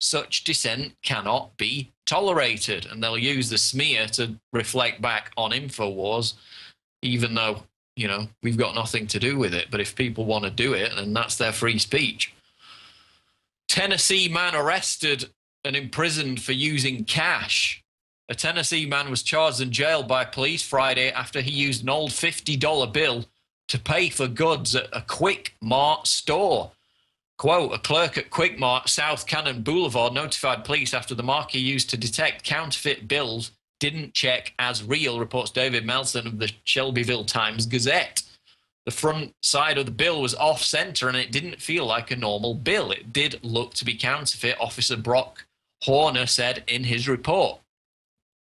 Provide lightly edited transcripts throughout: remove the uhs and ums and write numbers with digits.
such dissent cannot be tolerated. And they'll use the smear to reflect back on INFOWARS, even though, you know, we've got nothing to do with it. But if people want to do it, then that's their free speech. Tennessee man arrested and imprisoned for using cash. A Tennessee man was charged and jailed by police Friday after he used an old $50 bill to pay for goods at a Quick Mart store. Quote, a clerk at Quick Mart, South Cannon Boulevard, notified police after the marker used to detect counterfeit bills didn't check as real, reports David Melson of the Shelbyville Times-Gazette. The front side of the bill was off-center and it didn't feel like a normal bill. It did look to be counterfeit, Officer Brock Horner said in his report.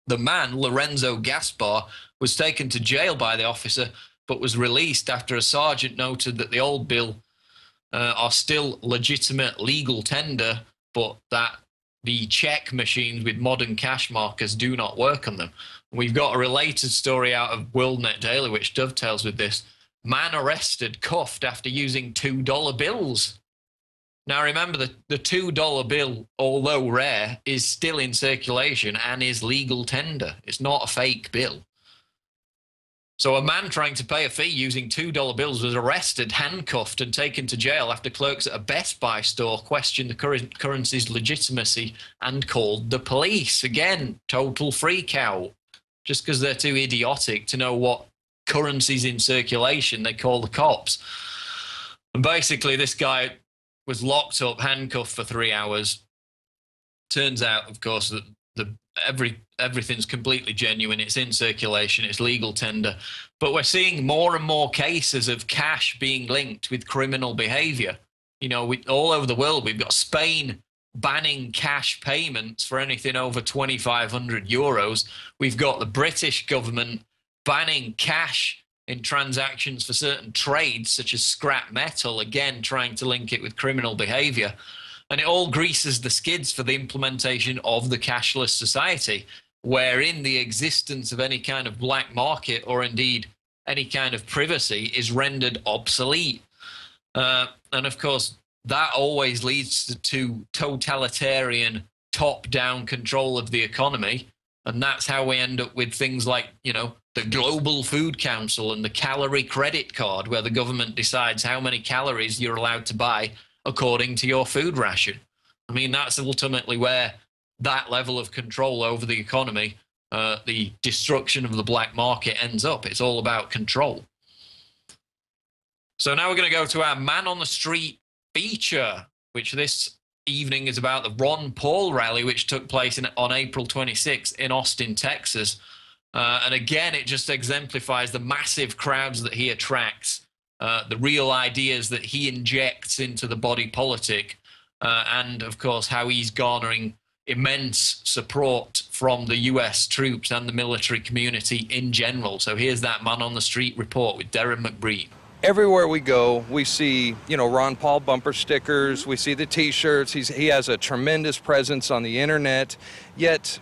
The man, Lorenzo Gaspar, was taken to jail by the officer but was released after a sergeant noted that the old bill are still legitimate legal tender, but that the check machines with modern cash markers do not work on them. We've got a related story out of WorldNet Daily which dovetails with this. Man arrested, cuffed after using $2 bills. Now remember that the $2 bill, although rare, is still in circulation and is legal tender. It's not a fake bill. So a man trying to pay a fee using $2 bills was arrested, handcuffed, and taken to jail after clerks at a Best Buy store questioned the currency's legitimacy and called the police. Again, total freak out. Just because they're too idiotic to know what currency's in circulation, they call the cops. And basically, this guy was locked up, handcuffed for 3 hours. Turns out, of course, that everything's completely genuine. It's in circulation. It's legal tender. But we're seeing more and more cases of cash being linked with criminal behavior. You know, all over the world, we've got Spain banning cash payments for anything over 2,500 euros. We've got the British government banning cash in transactions for certain trades, such as scrap metal, again, trying to link it with criminal behavior. And it all greases the skids for the implementation of the cashless society, wherein the existence of any kind of black market or indeed any kind of privacy is rendered obsolete. And of course, that always leads to totalitarian top-down control of the economy. And that's how we end up with things like, you know, the Global Food Council and the calorie credit card, where the government decides how many calories you're allowed to buy according to your food ration. I mean, that's ultimately where that level of control over the economy, the destruction of the black market ends up. It's all about control. So now we're going to go to our Man on the Street feature, which this evening is about the Ron Paul rally, which took place on April 26th in Austin, Texas. And again, it just exemplifies the massive crowds that he attracts, the real ideas that he injects into the body politic, and, of course, how he's garnering immense support from the US troops and the military community in general. So here's that Man on the Street report with Darren McBreen. Everywhere we go, we see, you know, Ron Paul bumper stickers, we see the T-shirts, he has a tremendous presence on the internet, yet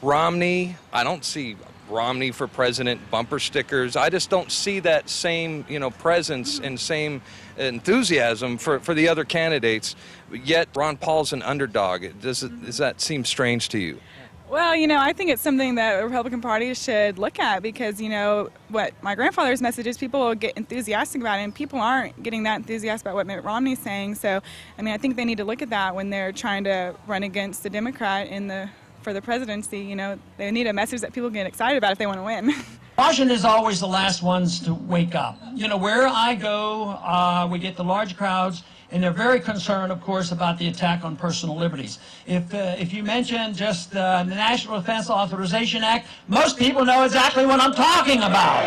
Romney, I don't see Romney for president bumper stickers. I just don't see that same, you know, presence and same enthusiasm for the other candidates, yet Ron Paul's an underdog. Does that seem strange to you? Well, you know, I think it's something that the Republican Party should look at because, you know, what my grandfather's message is people will get enthusiastic about it, and people aren't getting that enthusiastic about what Mitt Romney's saying. So, I mean, I think they need to look at that when they're trying to run against the Democrat for the presidency. You know, they need a message that people get excited about if they want to win. Washington is always the last ones to wake up. You know, where I go, we get the large crowds, and they're very concerned, of course, about the attack on personal liberties. If you mention just the National Defense Authorization Act, most people know exactly what I'm talking about.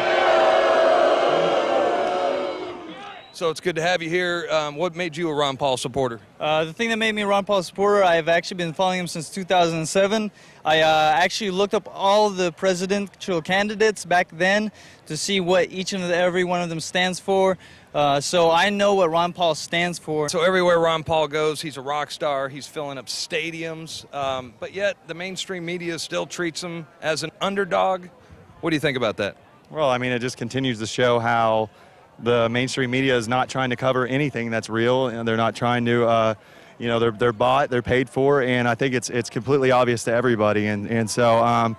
So it's good to have you here. What made you a Ron Paul supporter? The thing that made me a Ron Paul supporter, I've actually been following him since 2007. I actually looked up all the presidential candidates back then to see what each and every one of them stands for. So I know what Ron Paul stands for. So everywhere Ron Paul goes, he's a rock star. He's filling up stadiums. But yet the mainstream media still treats him as an underdog. What do you think about that? Well, I mean, it just continues to show how the mainstream media is not trying to cover anything that's real, and they're not trying to, You know, they're bought, they're paid for, and I think it's completely obvious to everybody. And so,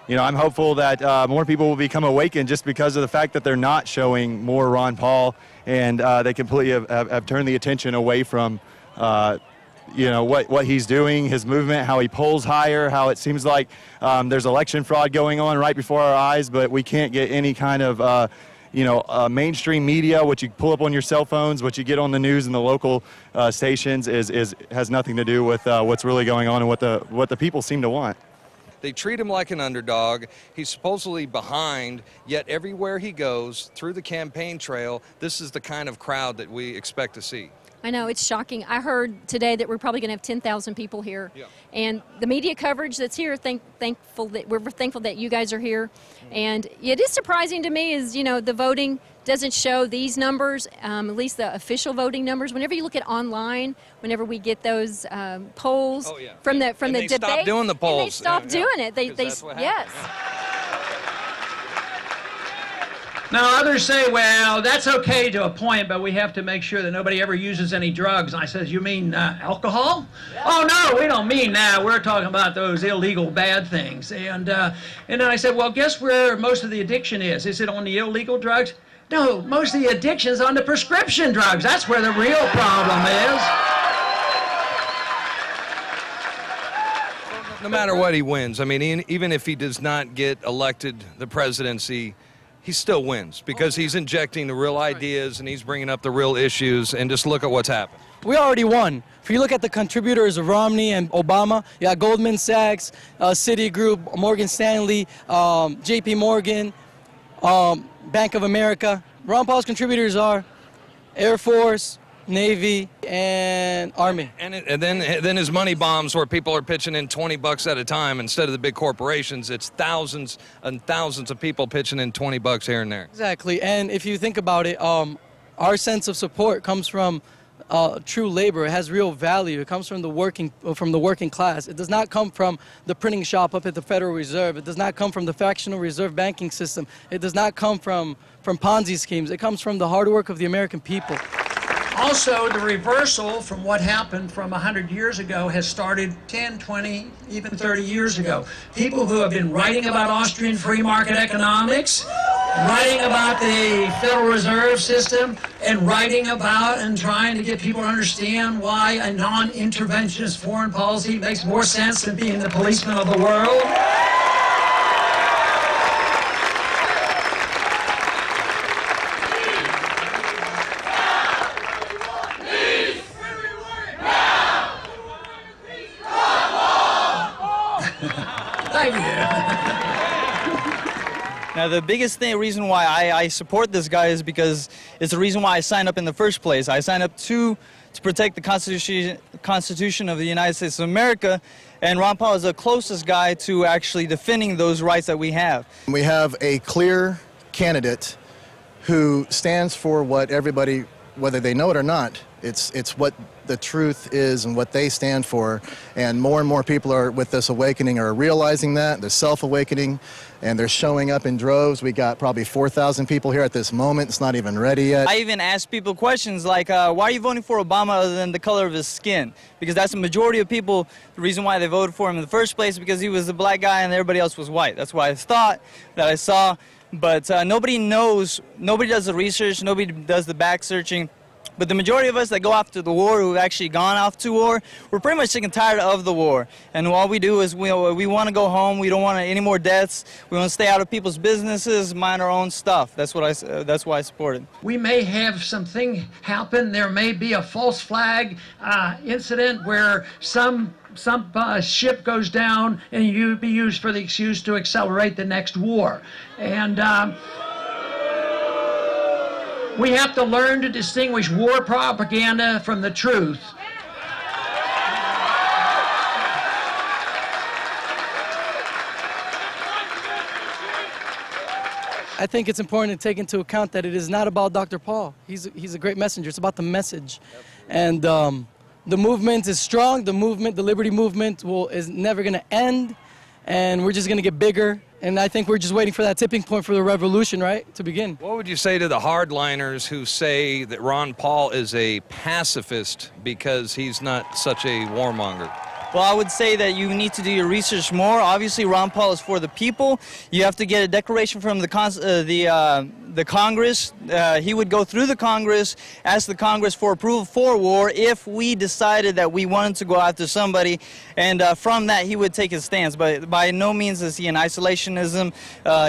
you know, I'm hopeful that more people will become awakened just because of the fact that they're not showing more Ron Paul, and they completely have turned the attention away from, you know, what he's doing, his movement, how he pulls higher, how it seems like there's election fraud going on right before our eyes, but we can't get any kind of you know, mainstream media, what you pull up on your cell phones, what you get on the news and the local stations has nothing to do with what's really going on and what the people seem to want. They treat him like an underdog. He's supposedly behind, yet everywhere he goes through the campaign trail, this is the kind of crowd that we expect to see. I know, it's shocking. I heard today that we're probably going to have 10,000 people here. Yeah. And the media coverage that's here, we're thankful that you guys are here. And it is surprising to me is, you know, the voting doesn't show these numbers, at least the official voting numbers. Whenever you look at online, whenever we get those polls from the debate. They stop doing the polls. And they stop doing it. Yes. Now, others say, well, that's okay to a point, but we have to make sure that nobody ever uses any drugs. And I says, you mean alcohol? Yeah. Oh, no, we don't mean that. We're talking about those illegal bad things. And then I said, well, guess where most of the addiction is? Is it on the illegal drugs? No, most of the addiction is on the prescription drugs. That's where the real problem is. No matter what he wins, I mean, even if he does not get elected the presidency, he still wins because he's injecting the real ideas and he's bringing up the real issues, and just look at what's happened. We already won. If you look at the contributors of Romney and Obama, you got Goldman Sachs, Citigroup, Morgan Stanley, JP Morgan, Bank of America. Ron Paul's contributors are Air Force, Navy, and Army. And then his money bombs where people are pitching in $20 at a time instead of the big corporations. It's thousands and thousands of people pitching in $20 here and there. Exactly. And if you think about it, our sense of support comes from true labor. It has real value. It comes from the working class. It does not come from the printing shop up at the Federal Reserve. It does not come from the fractional reserve banking system. It does not come from Ponzi schemes. It comes from the hard work of the American people. Also, the reversal from what happened from 100 years ago has started 10, 20, even 30 years ago. People who have been writing about Austrian free market economics, writing about the Federal Reserve System, and writing about and trying to get people to understand why a non-interventionist foreign policy makes more sense than being the policeman of the world. Now, the biggest reason why I support this guy is because it's the reason why I signed up in the first place. I signed up to protect the Constitution of the United States of America, and Ron Paul is the closest guy to actually defending those rights that we have. We have a clear candidate who stands for what everybody, whether they know it or not, it's what the truth is and what they stand for, and more people are with this awakening are realizing that. They're self-awakening, and they're showing up in droves. We got probably 4,000 people here at this moment. It's not even ready yet. I even ask people questions like, why are you voting for Obama other than the color of his skin? Because that's the majority of people, the reason why they voted for him in the first place, because he was the black guy and everybody else was white. That's why I thought that I saw, but nobody knows, nobody does the research, nobody does the back searching. But the majority of us that go off to the war, who've actually gone off to war, we're pretty much sick and tired of the war. And all we do is we want to go home. We don't want any more deaths. We want to stay out of people's businesses, mind our own stuff. That's why I support it. We may have something happen. There may be a false flag incident where some ship goes down and you be used for the excuse to accelerate the next war. And we have to learn to distinguish war propaganda from the truth. I think it's important to take into account that it is not about Dr. Paul. He's a great messenger. It's about the message. And the movement is strong. The Liberty Movement is never going to end. and we're just going to get bigger. And I think we're just waiting for that tipping point for the revolution, right, to begin. What would you say to the hardliners who say that Ron Paul is a pacifist because he's not such a warmonger? Well, I would say that you need to do your research more. Obviously, Ron Paul is for the people. You have to get a declaration from the Congress. He would go through the Congress, ask the Congress for approval for war if we decided that we wanted to go after somebody, and from that he would take his stance. But by no means is he in isolationism.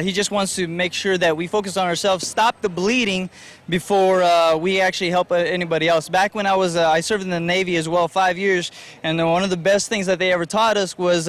He just wants to make sure that we focus on ourselves, stop the bleeding before we actually help anybody else. Back when I served in the Navy as well, 5 years, and one of the best things that they ever taught us was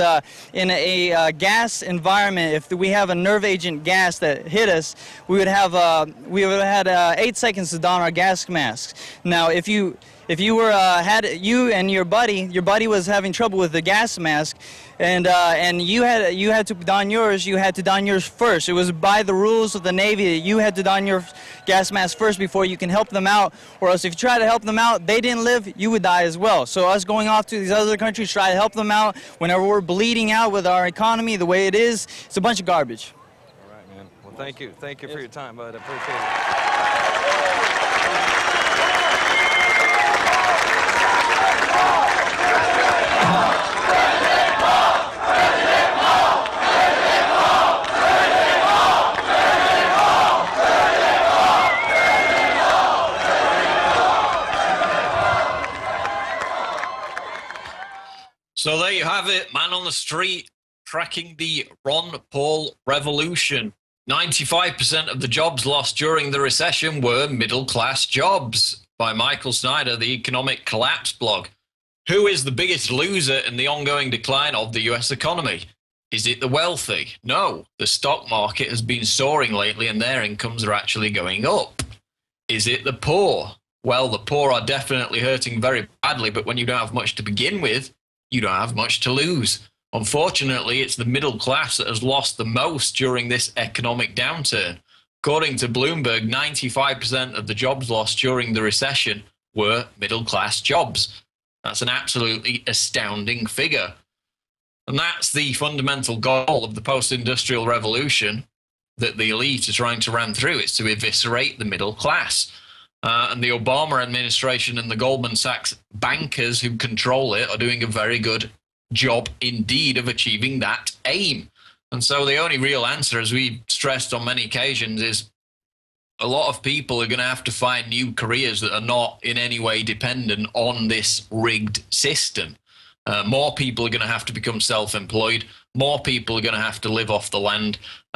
in a gas environment, if we have a nerve agent gas that hit us, we would have had 8 seconds to don our gas masks. Now, if you and your buddy was having trouble with the gas mask, and you had to don yours, you had to don yours first. It was by the rules of the Navy that you had to don your gas mask first before you can help them out, or else if you try to help them out, they didn't live, you would die as well. So us going off to these other countries, try to help them out whenever we're bleeding out with our economy the way it is, it's a bunch of garbage. All right, man. Well, thank you. Thank you for your time, bud. I appreciate it. So there you have it, man on the street tracking the Ron Paul revolution. 95% of the jobs lost during the recession were middle-class jobs, by Michael Snyder, the Economic Collapse blog. Who is the biggest loser in the ongoing decline of the US economy? Is it the wealthy? No, the stock market has been soaring lately and their incomes are actually going up. Is it the poor? Well, the poor are definitely hurting very badly, but when you don't have much to begin with, you don't have much to lose. Unfortunately, it's the middle class that has lost the most during this economic downturn. According to Bloomberg, 95% of the jobs lost during the recession were middle-class jobs. That's an absolutely astounding figure. And that's the fundamental goal of the post-industrial revolution that the elite are trying to ram through. It's to eviscerate the middle class. And the Obama administration and the Goldman Sachs bankers who control it are doing a very good job indeed of achieving that aim. And so the only real answer, as we stressed on many occasions, is a lot of people are going to have to find new careers that are not in any way dependent on this rigged system. More people are going to have to become self-employed. More people are going to have to live off the land.